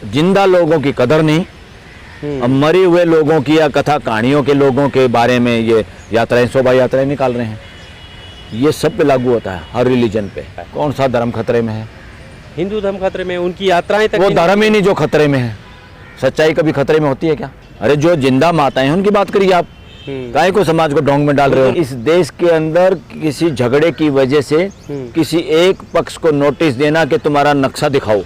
जिंदा लोगों की कदर नहीं, अब मरे हुए लोगों की या कथा कहानियों के लोगों के बारे में ये यात्राएं, शोभा यात्राएं निकाल रहे हैं। ये सब पे लागू होता है, हर रिलीजन पे। कौन सा धर्म खतरे में है? हिंदू धर्म खतरे में, उनकी यात्राएं तक वो धर्म ही नहीं जो खतरे में है। सच्चाई कभी खतरे में होती है क्या? अरे जो जिंदा माताएं हैं उनकी बात करिए आप, काहे को समाज को ढोंग में डाल रहे हो? इस देश के अंदर किसी झगड़े की वजह से किसी एक पक्ष को नोटिस देना कि तुम्हारा नक्शा दिखाओ,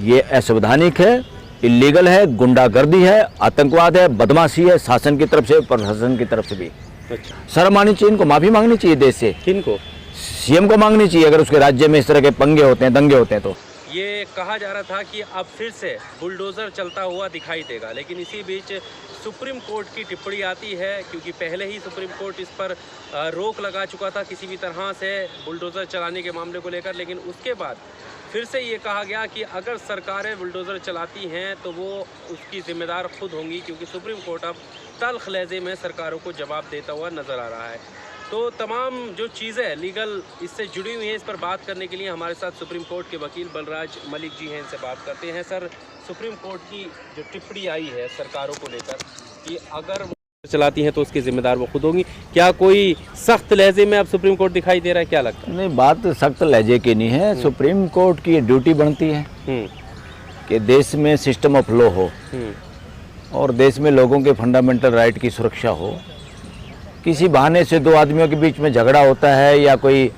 ये असंवैधानिक है, इलीगल है, गुंडागर्दी है, आतंकवाद है, बदमाशी है, शासन की तरफ से, प्रशासन की तरफ से भी। अच्छा, शर्म आनी चाहिए इनको, माफी मांगनी चाहिए देश से। किनको? सीएम को मांगनी चाहिए अगर उसके राज्य में इस तरह के पंगे होते हैं, दंगे होते हैं तो। ये कहा जा रहा था कि अब फिर से बुलडोजर चलता हुआ दिखाई देगा, लेकिन इसी बीच सुप्रीम कोर्ट की टिप्पणी आती है, क्योंकि पहले ही सुप्रीम कोर्ट इस पर रोक लगा चुका था किसी भी तरह से बुलडोजर चलाने के मामले को लेकर। लेकिन उसके बाद फिर से ये कहा गया कि अगर सरकारें बुलडोजर चलाती हैं तो वो उसकी जिम्मेदार खुद होंगी, क्योंकि सुप्रीम कोर्ट अब तल्ख लहजे में सरकारों को जवाब देता हुआ नजर आ रहा है। तो तमाम जो चीज़ें लीगल इससे जुड़ी हुई हैं, इस पर बात करने के लिए हमारे साथ सुप्रीम कोर्ट के वकील बलराज मलिक जी हैं, इनसे बात करते हैं। सर, सुप्रीम कोर्ट की जो टिप्पणी आई है सरकारों को लेकर कि अगर चलाती हैं तो उसकी जिम्मेदार वो खुद होंगी, क्या कोई सख्त लहजे में अब सुप्रीम कोर्ट दिखाई दे रहा है? क्या लगता है? नहीं, बात सख्त लहजे की नहीं है। सुप्रीम कोर्ट की ड्यूटी बनती है कि देश में सिस्टम ऑफ लॉ हो और देश में लोगों के फंडामेंटल राइट की सुरक्षा हो। किसी बहाने से दो आदमियों के बीच में झगड़ा होता है या कोई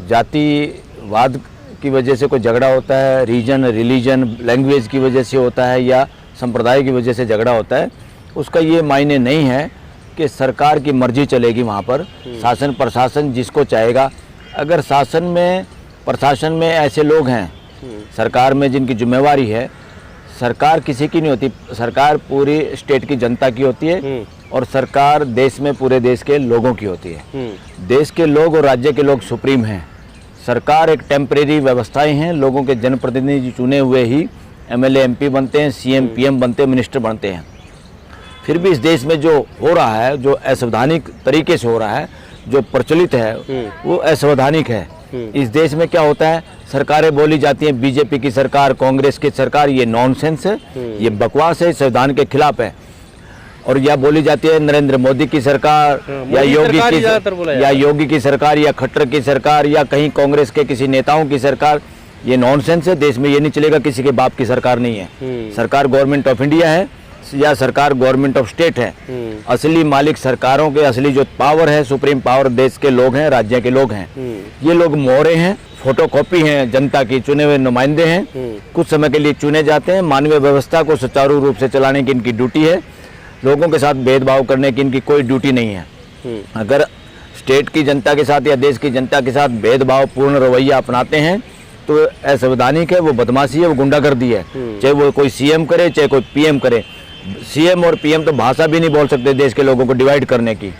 जातिवाद की वजह से कोई झगड़ा होता है, रीजन, रिलीजन, लैंग्वेज की वजह से होता है या संप्रदाय की वजह से झगड़ा होता है, उसका ये मायने नहीं है कि सरकार की मर्जी चलेगी वहाँ पर। शासन प्रशासन जिसको चाहेगा, अगर शासन में प्रशासन में ऐसे लोग हैं सरकार में जिनकी जिम्मेवारी है, सरकार किसी की नहीं होती, सरकार पूरी स्टेट की जनता की होती है और सरकार देश में पूरे देश के लोगों की होती है। देश के लोग और राज्य के लोग सुप्रीम हैं। सरकार एक टेम्परेरी व्यवस्थाएं हैं, लोगों के जनप्रतिनिधि चुने हुए ही एमएलए एमपी बनते हैं, सीएम पीएम बनते हैं, मिनिस्टर बनते हैं। फिर भी इस देश में जो हो रहा है, जो असंवैधानिक तरीके से हो रहा है, जो प्रचलित है, वो असंवैधानिक है। इस देश में क्या होता है, सरकारें बोली जाती हैं, बीजेपी की सरकार, कांग्रेस की सरकार, ये नॉनसेंस है, ये बकवास है, संविधान के खिलाफ है। और या बोली जाती है नरेंद्र मोदी की सरकार या योगी की सरकार या खट्टर की सरकार या कहीं कांग्रेस के किसी नेताओं की सरकार, ये नॉनसेंस है। देश में ये नहीं चलेगा, किसी के बाप की सरकार नहीं है। सरकार गवर्नमेंट ऑफ इंडिया है या सरकार गवर्नमेंट ऑफ स्टेट है। असली मालिक सरकारों के, असली जो पावर है, सुप्रीम पावर देश के लोग हैं, राज्य के लोग हैं। ये लोग मोहरे हैं, फोटोकॉपी हैं, जनता की चुने हुए नुमाइंदे हैं, कुछ समय के लिए चुने जाते हैं। मानवीय व्यवस्था को सुचारू रूप से चलाने की इनकी ड्यूटी है, लोगों के साथ भेदभाव करने की इनकी कोई ड्यूटी नहीं है। अगर स्टेट की जनता के साथ या देश की जनता के साथ भेदभाव पूर्ण रवैया अपनाते हैं तो असंवैधानिक है, वो बदमाशी है, वो गुंडागर्दी है। चाहे वो कोई सीएम करे, चाहे कोई पीएम करे। सीएम और पीएम तो भाषा भी नहीं बोल सकते देश के लोगों को डिवाइड करने की।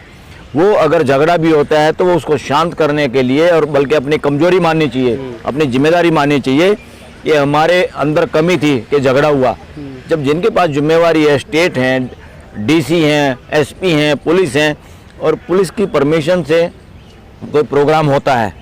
वो अगर झगड़ा भी होता है तो वो उसको शांत करने के लिए, और बल्कि अपनी कमजोरी माननी चाहिए, अपनी जिम्मेदारी माननी चाहिए। ये हमारे अंदर कमी थी कि झगड़ा हुआ। जब जिनके पास जिम्मेवारी है, स्टेट हैं, डीसी हैं, एसपी हैं, पुलिस हैं, और पुलिस की परमिशन से कोई प्रोग्राम होता है,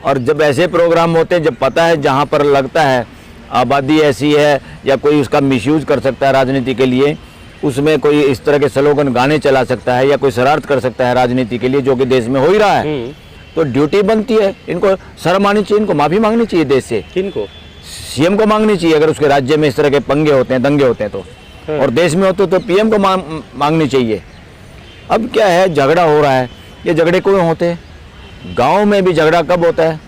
और जब ऐसे प्रोग्राम होते हैं, जब पता है जहाँ पर लगता है आबादी ऐसी है या कोई उसका मिसयूज कर सकता है राजनीति के लिए, उसमें कोई इस तरह के स्लोगन गाने चला सकता है या कोई शरारत कर सकता है राजनीति के लिए, जो कि देश में हो ही रहा है, तो ड्यूटी बनती है, इनको शर्म आनी चाहिए, इनको माफी मांगनी चाहिए देश से। किनको? सीएम को मांगनी चाहिए अगर उसके राज्य में इस तरह के पंगे होते हैं, दंगे होते हैं तो, और देश में होते तो पीएम को मांगनी चाहिए। अब क्या है, झगड़ा हो रहा है, ये झगड़े क्यों होते हैं? गाँव में भी झगड़ा कब होता है?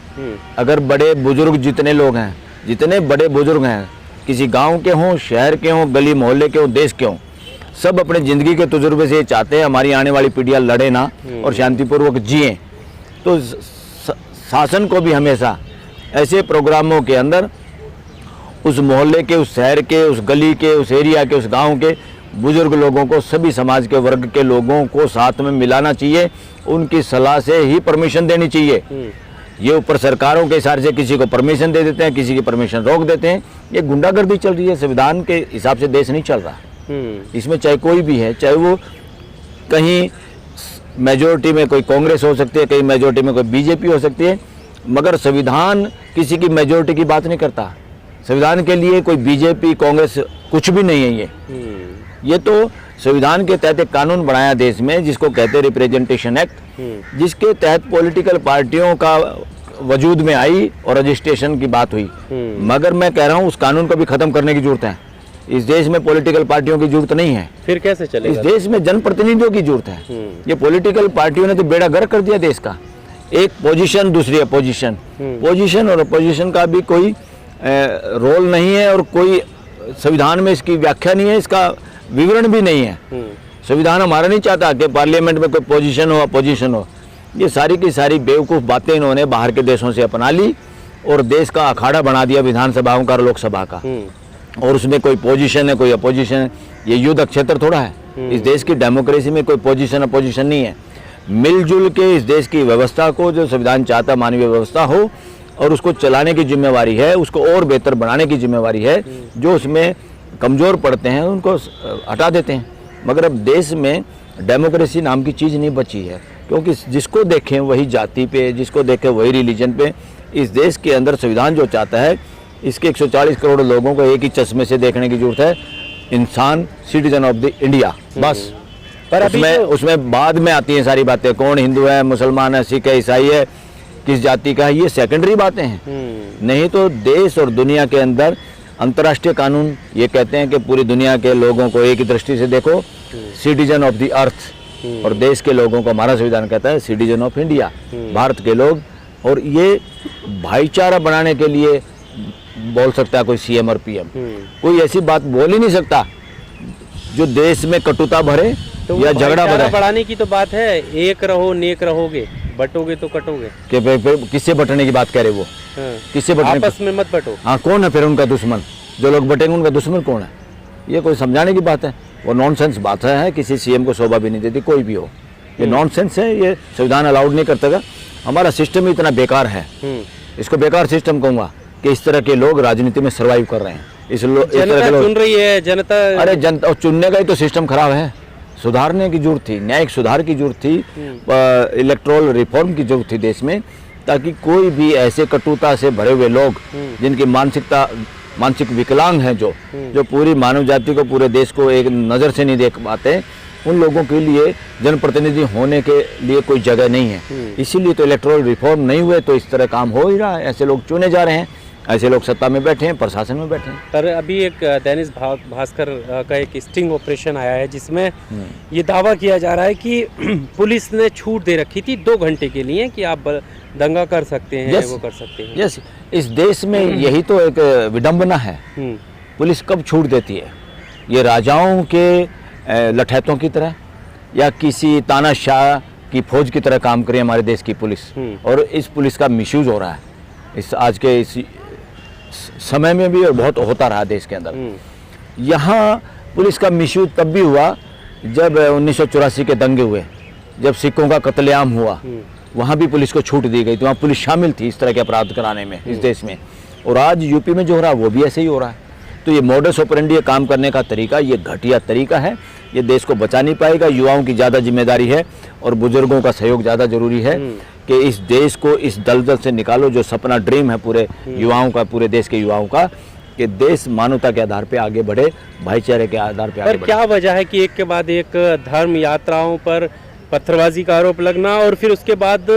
अगर बड़े बुजुर्ग जितने लोग हैं, जितने बड़े बुजुर्ग हैं, किसी गांव के हों, शहर के हों, गली मोहल्ले के हों, देश के हों, सब अपने ज़िंदगी के तजुर्बे से ये चाहते हैं हमारी आने वाली पीढ़ियाँ लड़े ना और शांतिपूर्वक जिएं। तो शासन को भी हमेशा ऐसे प्रोग्रामों के अंदर उस मोहल्ले के, उस शहर के, उस गली के, उस एरिया के, उस गाँव के बुजुर्ग लोगों को, सभी समाज के वर्ग के लोगों को साथ में मिलाना चाहिए, उनकी सलाह से ही परमिशन देनी चाहिए। ये ऊपर सरकारों के इशारे से किसी को परमिशन दे देते हैं, किसी की परमिशन रोक देते हैं, ये गुंडागर्दी चल रही है। संविधान के हिसाब से देश नहीं चल रहा। इसमें चाहे कोई भी है, चाहे वो कहीं मेजोरिटी में कोई कांग्रेस हो सकती है, कहीं मेजोरिटी में कोई बीजेपी हो सकती है, मगर संविधान किसी की मेजोरिटी की बात नहीं करता। संविधान के लिए कोई बीजेपी कांग्रेस कुछ भी नहीं है ये तो संविधान के तहत एक कानून बनाया देश में जिसको कहते हैं रिप्रेजेंटेशन एक्ट, जिसके तहत पॉलिटिकल पार्टियों का वजूद में आई और रजिस्ट्रेशन की बात हुई। मगर मैं कह रहा हूँ उस कानून को भी खत्म करने की जरूरत है। इस देश में पॉलिटिकल पार्टियों की जरूरत नहीं है। फिर कैसे चलेगा? इस देश में जनप्रतिनिधियों की जरूरत है। ये पॉलिटिकल पार्टियों ने तो बेड़ा गर्क कर दिया देश का। एक पोजीशन दूसरी अपोजिशन, पोजीशन और अपोजिशन का भी कोई रोल नहीं है और कोई संविधान में इसकी व्याख्या नहीं है, इसका विवरण भी नहीं है। संविधान हमारा नहीं चाहता कि पार्लियामेंट में कोई पोजीशन हो अपोजिशन हो। ये सारी की सारी बेवकूफ़ बातें इन्होंने बाहर के देशों से अपना ली और देश का अखाड़ा बना दिया विधानसभाओं का और लोकसभा का। और उसमें कोई पोजीशन है कोई अपोजिशन है, ये युद्ध क्षेत्र थोड़ा है। इस देश की डेमोक्रेसी में कोई पोजीशन अपोजिशन नहीं है। मिलजुल के इस देश की व्यवस्था को जो संविधान चाहता मानवीय व्यवस्था हो और उसको चलाने की जिम्मेवारी है, उसको और बेहतर बनाने की जिम्मेवारी है। जो उसमें कमज़ोर पड़ते हैं उनको हटा देते हैं। मगर अब देश में डेमोक्रेसी नाम की चीज़ नहीं बची है, क्योंकि जिसको देखें वही जाति पे, जिसको देखें वही रिलीजन पे। इस देश के अंदर संविधान जो चाहता है, इसके 140 करोड़ लोगों को एक ही चश्मे से देखने की जरूरत है। इंसान, सिटीजन ऑफ द इंडिया, बस। पर उसमें बाद में आती हैं सारी बातें, कौन हिंदू है, मुसलमान है, सिख है, ईसाई है, किस जाति का है, ये सेकेंडरी बातें हैं। नहीं तो देश और दुनिया के अंदर अंतर्राष्ट्रीय कानून ये कहते हैं कि पूरी दुनिया के लोगों को एक ही दृष्टि से देखो, सिटीजन ऑफ द अर्थ। और देश के लोगों को हमारा संविधान कहता है सिटीजन ऑफ इंडिया, भारत के लोग। और ये भाईचारा बनाने के लिए बोल सकता है कोई सीएम और पीएम, कोई ऐसी बात बोल ही नहीं सकता जो देश में कटुता भरे तो या झगड़ा भरे। बढ़ाने की तो बात है, एक रहो नेक रहोगे, बटोगे तो कटोगे। किससे बटने की बात कह रहे वो? किससे बटने? आपस में मत बटो। हाँ, कौन है फिर उनका दुश्मन? जो लोग बटेंगे उनका दुश्मन कौन है? ये कोई समझाने की बात है? वो नॉनसेंस बात है, किसी सीएम को शोभा भी नहीं देती, कोई भी हो। ये नॉनसेंस है, ये संविधान अलाउड नहीं करता। हमारा सिस्टम ही इतना बेकार है, इसको बेकार सिस्टम कहूँगा कि इस तरह के लोग राजनीति में सर्वाइव कर रहे हैं। जनता चुन रही है, जनता। अरे जनता चुनने का ही तो सिस्टम खराब है। सुधारने की जरूरत थी, न्यायिक सुधार की जरूरत थी, इलेक्टोरल रिफॉर्म की जरूरत थी देश में, ताकि कोई भी ऐसे कटुता से भरे हुए लोग जिनकी मानसिक विकलांग हैं, जो पूरी मानव जाति को, पूरे देश को एक नज़र से नहीं देख पाते, उन लोगों के लिए जनप्रतिनिधि होने के लिए कोई जगह नहीं है। इसीलिए तो इलेक्टोरल रिफॉर्म नहीं हुए, तो इस तरह काम हो ही रहा है। ऐसे लोग चुने जा रहे हैं, ऐसे लोग सत्ता में बैठे हैं, प्रशासन में बैठे हैं। पर अभी एक दैनिक भास्कर का एक स्टिंग ऑपरेशन आया है जिसमें ये दावा किया जा रहा है कि पुलिस ने छूट दे रखी थी 2 घंटे के लिए कि आप दंगा कर सकते हैं, वो कर सकते हैं। यस, इस देश में यही तो एक विडंबना है। पुलिस कब छूट देती है? ये राजाओं के लठैतों की तरह या किसी तानाशाह की फौज की तरह काम करे हमारे देश की पुलिस। और इस पुलिस का मिसयूज हो रहा है इस आज के इस समय में भी, और बहुत होता रहा देश के अंदर। यहाँ पुलिस का मिसयूज तब भी हुआ जब 1984 के दंगे हुए, जब सिखों का कत्लेआम हुआ, वहाँ भी पुलिस को छूट दी गई थी। वहाँ पुलिस शामिल थी इस तरह के अपराध कराने में इस देश में। और आज यूपी में जो हो रहा है वो भी ऐसे ही हो रहा है। तो ये मॉडस ऑपरेंडी काम करने का तरीका, ये घटिया तरीका है। ये देश को बचा नहीं पाएगा। युवाओं की ज़्यादा जिम्मेदारी है और बुजुर्गों का सहयोग ज़्यादा जरूरी है कि इस देश को इस दलदल से निकालो। जो सपना, ड्रीम है पूरे युवाओं का, पूरे देश के युवाओं का, कि देश मानवता के आधार पे आगे बढ़े, भाईचारे के आधार पे आगे बढ़े। क्या वजह है कि एक के बाद एक धर्म यात्राओं पर पत्थरबाजी का आरोप लगना और फिर उसके बाद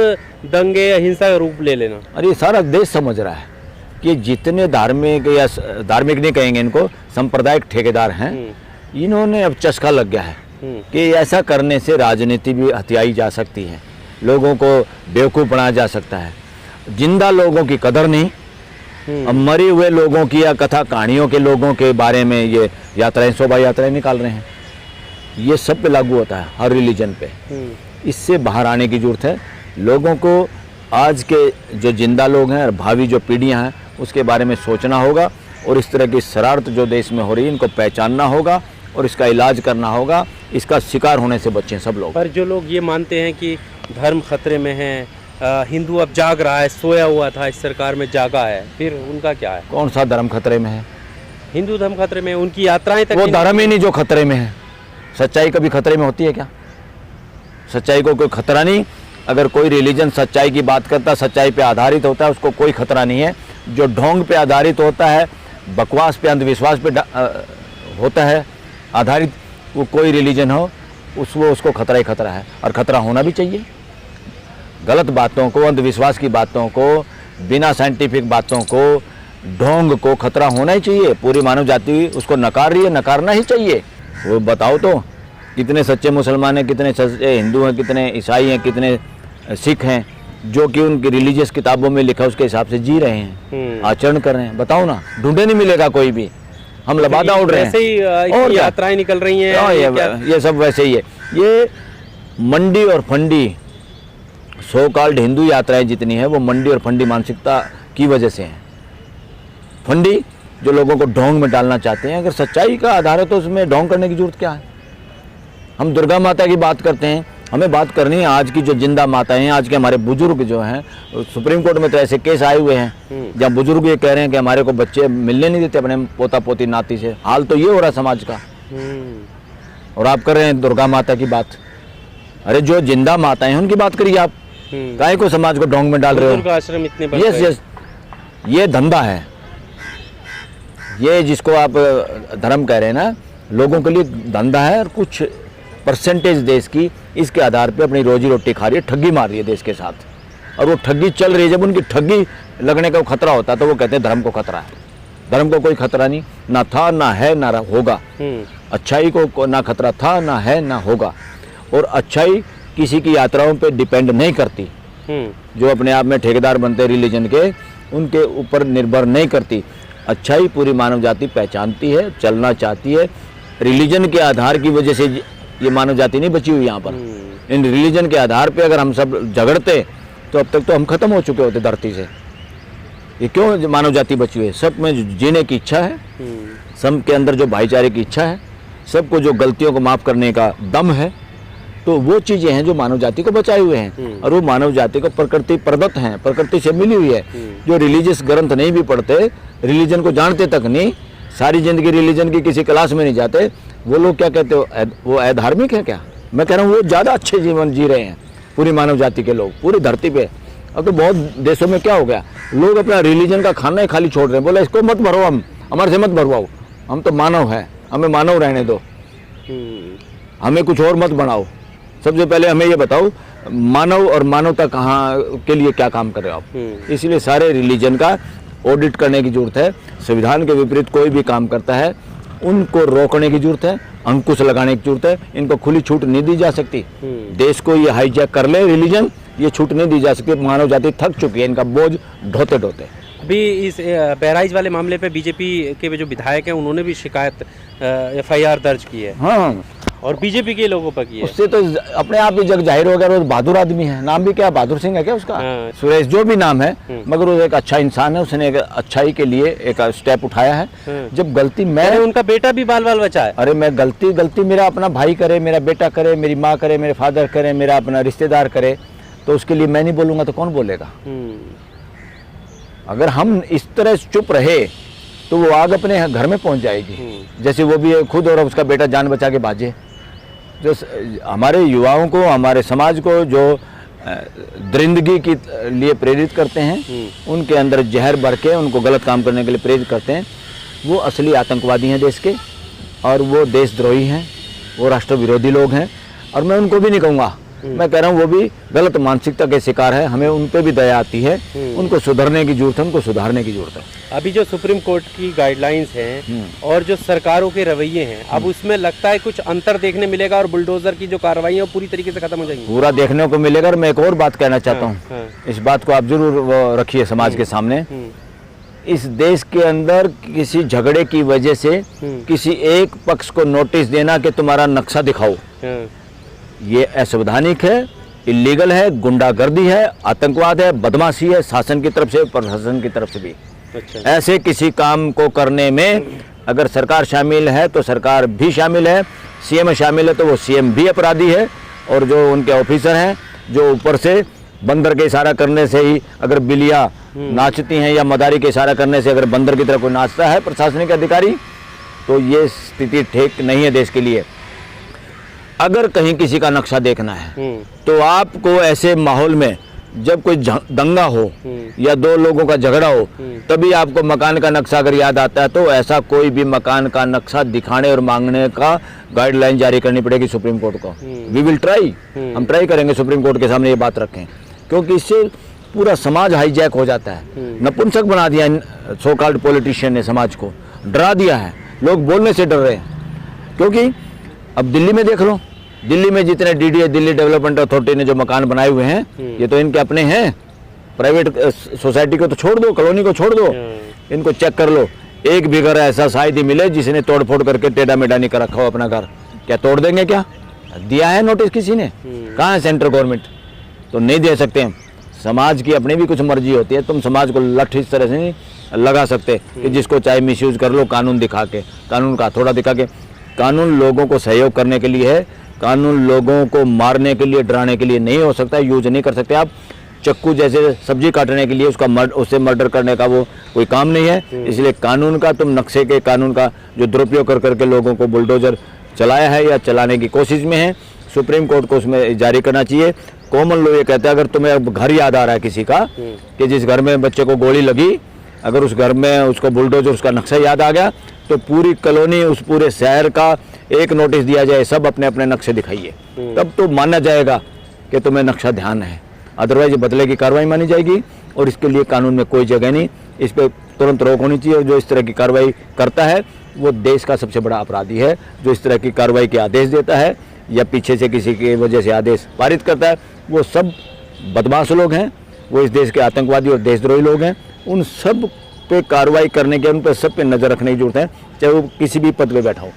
दंगे या हिंसा का रूप ले लेना? अरे सारा देश समझ रहा है कि जितने धार्मिक या धार्मिक नहीं कहेंगे इनको, सांप्रदायिक ठेकेदार हैं, इन्होंने अब चस्का लग गया है कि ऐसा करने से राजनीति भी हथियाई जा सकती है, लोगों को बेवकूफ़ बनाया जा सकता है। जिंदा लोगों की कदर नहीं, अब मरे हुए लोगों की या कथा कहानियों के लोगों के बारे में ये यात्राएं, शोभा यात्राएं निकाल रहे हैं। ये सब पे लागू होता है, हर रिलीजन पे। इससे बाहर आने की जरूरत है। लोगों को आज के जो जिंदा लोग हैं और भावी जो पीढ़ियां हैं उसके बारे में सोचना होगा, और इस तरह की शरारत जो देश में हो रही है इनको पहचानना होगा और इसका इलाज करना होगा। इसका शिकार होने से बचें सब लोग। पर जो लोग ये मानते हैं कि धर्म खतरे में है, हिंदू अब जाग रहा है, सोया हुआ था, इस सरकार में जागा है, फिर उनका क्या है? कौन सा धर्म खतरे में है? हिंदू धर्म खतरे में, उनकी यात्राएं तक। वो धर्म ही नहीं जो खतरे में है। सच्चाई कभी खतरे में होती है क्या? सच्चाई को कोई खतरा नहीं। अगर कोई रिलीजन सच्चाई की बात करता, सच्चाई पे आधारित होता है, उसको कोई खतरा नहीं है। जो ढोंग पे आधारित होता है, बकवास पे, अंधविश्वास पे होता है आधारित, वो कोई रिलीजन हो, उसको खतरा ही खतरा है, और खतरा होना भी चाहिए। गलत बातों को, अंधविश्वास की बातों को, बिना साइंटिफिक बातों को, ढोंग को खतरा होना ही चाहिए। पूरी मानव जाति उसको नकार रही है, नकारना ही चाहिए। वो बताओ तो कितने सच्चे मुसलमान हैं, कितने सच्चे हिंदू हैं, कितने ईसाई हैं, कितने सिख हैं, जो कि उनकी रिलीजियस किताबों में लिखा उसके हिसाब से जी रहे हैं, आचरण कर रहे हैं। बताओ ना, ढूंढे नहीं मिलेगा कोई भी, हम लबादा उड़ रहे हैं। वैसे ही और यात्राएं निकल रही हैं, ये सब वैसे ही है। ये मंडी और फंडी सो कॉल्ड हिंदू यात्राएं जितनी है, वो मंडी और फंडी मानसिकता की वजह से हैं। फंडी जो लोगों को ढोंग में डालना चाहते हैं। अगर सच्चाई का आधार है तो उसमें ढोंग करने की जरूरत क्या है। हम दुर्गा माता की बात करते हैं, हमें बात करनी है आज की जो जिंदा माताएं हैं, आज के हमारे बुजुर्ग जो हैं। सुप्रीम कोर्ट में तो ऐसे केस आए हुए हैं जहाँ बुजुर्ग ये कह रहे हैं कि हमारे को बच्चे मिलने नहीं देते अपने पोता पोती नाती से। हाल तो ये हो रहा है समाज का, और आप कर रहे हैं दुर्गा माता की बात। अरे जो जिंदा माताएं हैं उनकी बात करिए आप, काहे को समाज को ढोंग में डाल रहे हो। आश्रम इतने यस, ये धंधा है। ये जिसको आप धर्म कह रहे हैं ना, लोगों के लिए धंधा है, और कुछ परसेंटेज देश की इसके आधार पे अपनी रोजी रोटी खा रही है, ठगी मार रही है देश के साथ। और वो ठगी चल रही है। जब उनकी ठगी लगने का खतरा होता है तो वो कहते हैं धर्म को खतरा है। धर्म को कोई खतरा नहीं, ना था, ना है, ना होगा। अच्छाई को ना खतरा था, ना है, ना होगा। और अच्छाई किसी की यात्राओं पे डिपेंड नहीं करती। जो अपने आप में ठेकेदार बनते हैं रिलीजन के, उनके ऊपर निर्भर नहीं करती। अच्छाई पूरी मानव जाति पहचानती है, चलना चाहती है। रिलीजन के आधार की वजह से ये मानव जाति नहीं बची हुई यहाँ पर। इन रिलीजन के आधार पे अगर हम सब झगड़ते तो अब तक तो हम खत्म हो चुके होते धरती से। ये क्यों मानव जाति बची हुई है? सब में जीने की इच्छा है, सबके अंदर जो भाईचारे की इच्छा है, सबको जो गलतियों को माफ़ करने का दम है। तो वो चीज़ें हैं जो मानव जाति को बचाए हुए हैं। और वो मानव जाति को प्रकृति प्रदत्त हैं, प्रकृति से मिली हुई है। जो रिलीजियस ग्रंथ नहीं भी पढ़ते, रिलीजन को जानते तक नहीं, सारी जिंदगी रिलीजन की किसी क्लास में नहीं जाते, वो लोग क्या कहते हो, वो अधार्मिक है क्या? मैं कह रहा हूँ वो ज़्यादा अच्छे जीवन जी रहे हैं पूरी मानव जाति के लोग, पूरी धरती पे। अब तो बहुत देशों में क्या हो गया, लोग अपना रिलीजन का खाना ही खाली छोड़ रहे हैं। बोले इसको मत भरो, हम हमारे से मत भरवाओ, हम तो मानव है, हमें मानव रहने दो, हमें कुछ और मत बनाओ। सबसे पहले हमें ये बताओ, मानव और मानवता कहाँ के लिए क्या काम कर रहे हो आप। इसलिए सारे रिलीजन का ऑडिट करने की जरूरत है। संविधान के विपरीत कोई भी काम करता है उनको रोकने की जरूरत है, अंकुश लगाने की जरूरत है। इनको खुली छूट नहीं दी जा सकती। देश को ये हाईजैक कर ले रिलीजन, ये छूट नहीं दी जा सकती। मानव जाति थक चुकी है इनका बोझ ढोते ढोते। अभी इस बहराइच वाले मामले पे बीजेपी के जो विधायक हैं उन्होंने भी शिकायत FIR दर्ज की है। हाँ, और बीजेपी के लोगों पर की है। उससे तो अपने आप ही जग जाहिर हो गया। वो बहादुर आदमी है, नाम भी क्या बहादुर सिंह है क्या उसका? हाँ। सुरेश जो भी नाम है, मगर वो एक अच्छा इंसान है। उसने एक अच्छाई के लिए एक स्टेप उठाया है। जब गलती मैं, उनका बेटा भी बाल बचा है। अरे मैं गलती मेरा अपना भाई करे, मेरा बेटा करे, मेरी माँ करे, मेरे फादर करे, मेरा अपना रिश्तेदार करे, तो उसके लिए मैं नहीं बोलूँगा तो कौन बोलेगा? अगर हम इस तरह चुप रहे तो वो आग अपने घर में पहुंच जाएगी। जैसे वो भी खुद और उसका बेटा जान बचा के भाजे। जो हमारे युवाओं को, हमारे समाज को जो दरिंदगी के लिए प्रेरित करते हैं, उनके अंदर जहर भर के उनको गलत काम करने के लिए प्रेरित करते हैं, वो असली आतंकवादी हैं देश के, और वो देशद्रोही हैं, वो राष्ट्र विरोधी लोग हैं। और मैं उनको भी नहीं कहूँगा, मैं कह रहा हूँ वो भी गलत मानसिकता के शिकार है। हमें उन पर भी दया आती है, उनको सुधरने की जरूरत है, उनको सुधारने की जरूरत है। अभी जो सुप्रीम कोर्ट की गाइडलाइंस हैं और जो सरकारों के रवैये हैं, अब उसमें लगता है कुछ अंतर देखने मिलेगा और बुलडोजर की जो कार्रवाई है वो पूरी तरीके से खत्म हो जाएगी। पूरा देखने को मिलेगा। और मैं एक और बात कहना चाहता हूँ, इस बात को आप जरूर रखिए समाज के सामने। इस देश के अंदर किसी झगड़े की वजह से किसी एक पक्ष को नोटिस देना कि तुम्हारा नक्शा दिखाओ, ये असंवैधानिक है, इलीगल है, गुंडागर्दी है, आतंकवाद है, बदमाशी है, शासन की तरफ से, प्रशासन की तरफ से भी। अच्छा। ऐसे किसी काम को करने में अगर सरकार शामिल है तो सरकार भी शामिल है, CM शामिल है तो वो CM भी अपराधी है। और जो उनके ऑफिसर हैं, जो ऊपर से बंदर के इशारा करने से ही अगर बिल्लियाँ नाचती हैं, या मदारी के इशारा करने से अगर बंदर की तरह कोई नाचता है प्रशासनिक अधिकारी, तो ये स्थिति ठीक नहीं है देश के लिए। अगर कहीं किसी का नक्शा देखना है तो आपको ऐसे माहौल में जब कोई दंगा हो या दो लोगों का झगड़ा हो तभी आपको मकान का नक्शा अगर याद आता है, तो ऐसा कोई भी मकान का नक्शा दिखाने और मांगने का गाइडलाइन जारी करनी पड़ेगी सुप्रीम कोर्ट को। वी विल ट्राई, हम ट्राई करेंगे सुप्रीम कोर्ट के सामने ये बात रखें, क्योंकि इससे पूरा समाज हाईजैक हो जाता है। नपुंसक बना दिया सो कॉल्ड पॉलिटिशियन ने, समाज को डरा दिया है, लोग बोलने से डर रहे हैं। क्योंकि अब दिल्ली में देख लो, दिल्ली में जितने डीडीए दिल्ली डेवलपमेंट अथॉरिटी ने जो मकान बनाए हुए हैं, ये तो इनके अपने हैं। प्राइवेट सोसाइटी को तो छोड़ दो, कॉलोनी को छोड़ दो, इनको चेक कर लो, एक भी घर ऐसा शायद ही मिले जिसने तोड़ फोड़ करके टेढ़ा मेढ़ा नहीं कर रखा हो अपना घर। क्या तोड़ देंगे? क्या दिया है नोटिस किसी ने? कहाँ है सेंट्रल गवर्नमेंट? तो नहीं दे सकते हैं। समाज की अपनी भी कुछ मर्जी होती है, तुम समाज को लठ इस तरह से नहीं लगा सकते कि जिसको चाहे मिसयूज कर लो कानून दिखा के, कानून का थोड़ा दिखा के। कानून लोगों को सहयोग करने के लिए है, कानून लोगों को मारने के लिए, डराने के लिए नहीं हो सकता, यूज नहीं कर सकते आप। चक्कू जैसे सब्जी काटने के लिए उससे मर्डर करने का वो कोई काम नहीं है। इसलिए कानून का तुम नक्शे के कानून का जो दुरुपयोग कर करके लोगों को बुलडोजर चलाया है या चलाने की कोशिश में है, सुप्रीम कोर्ट को उसमें जारी करना चाहिए। कॉमन लॉ ये कहता है, अगर तुम्हें अब घर याद आ रहा है किसी का कि जिस घर में बच्चे को गोली लगी, अगर उस घर में उसको बुलडोजर उसका नक्शा याद आ गया, तो पूरी कॉलोनी, उस पूरे शहर का एक नोटिस दिया जाए, सब अपने अपने नक्शे दिखाइए, तब तो माना जाएगा कि तुम्हें नक्शा ध्यान है। अदरवाइज बदले की कार्रवाई मानी जाएगी और इसके लिए कानून में कोई जगह नहीं। इस पर तुरंत रोक होनी चाहिए। और जो इस तरह की कार्रवाई करता है वो देश का सबसे बड़ा अपराधी है। जो इस तरह की कार्रवाई के आदेश देता है या पीछे से किसी की वजह से आदेश पारित करता है, वो सब बदमाश लोग हैं, वो इस देश के आतंकवादी और देशद्रोही लोग हैं। उन सब पे कार्रवाई करने के, उन पर सब पे नज़र रखने की जरूरत है, चाहे वो किसी भी पद पे बैठा हो।